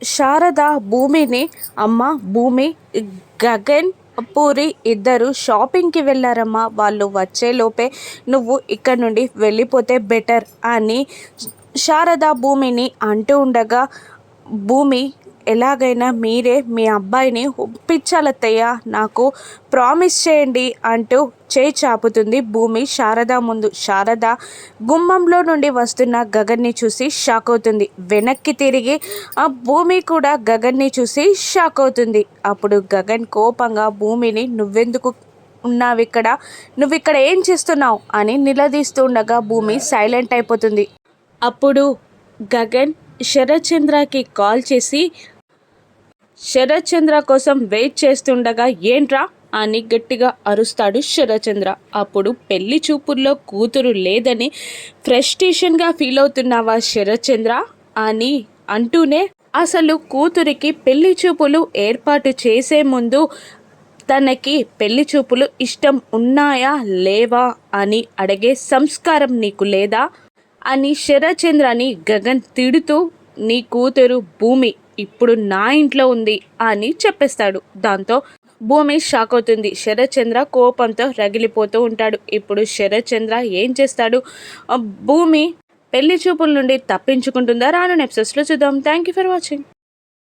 శారద భూమిని, అమ్మ భూమి, గగన్ పూరి ఇద్దరు షాపింగ్కి వెళ్ళారమ్మా, వాళ్ళు వచ్చేలోపే నువ్వు ఇక్కడ నుండి వెళ్ళిపోతే బెటర్ అని శారద భూమిని అంటూ ఉండగా, భూమి ఎలాగైనా మీరే మీ అబ్బాయిని ఒప్పించాలత్తయ్య, నాకు ప్రామిస్ చేయండి అంటూ చేయి చాపుతుంది భూమి శారద ముందు. శారద గుమ్మంలో నుండి వస్తున్న గగన్ని చూసి షాక్ అవుతుంది. వెనక్కి తిరిగి ఆ భూమి కూడా గగన్ని చూసి షాక్ అవుతుంది. అప్పుడు గగన్ కోపంగా భూమిని, నువ్వెందుకు ఉన్నావిక్కడ, నువ్విక్కడ ఏం చేస్తున్నావు అని నిలదీస్తూ ఉండగా భూమి సైలెంట్ అయిపోతుంది. అప్పుడు గగన్ శరత్చంద్రకి కాల్ చేసి శరత్చంద్ర కోసం వెయిట్ చేస్తుండగా, ఏంట్రా అని గట్టిగా అరుస్తాడు శరత్చంద్ర. అప్పుడు పెళ్లి చూపుల్లో కూతురు లేదని ఫ్రస్ట్రేషన్గా ఫీల్ అవుతున్నావా శరత్చంద్ర అని అంటూనే, అసలు కూతురికి పెళ్లి చూపులు ఏర్పాటు చేసే ముందు తనకి పెళ్లి చూపులు ఇష్టం ఉన్నాయా లేవా అని అడిగే సంస్కారం నీకు లేదా అని శరత్చంద్రని గగన్ తిడుతూ, నీ కూతురు భూమి ఇప్పుడు నా ఇంట్లో ఉంది అని చెప్పేస్తాడు. దాంతో భూమి షాక్ అవుతుంది. శరత్చంద్ర కోపంతో రగిలిపోతూ ఉంటాడు. ఇప్పుడు శరత్చంద్ర ఏం చేస్తాడు, భూమి పెళ్లి చూపుల నుండి తప్పించుకుంటుందా రానున్న ఎపిసోడ్స్లో చూద్దాం. Thank you for watching.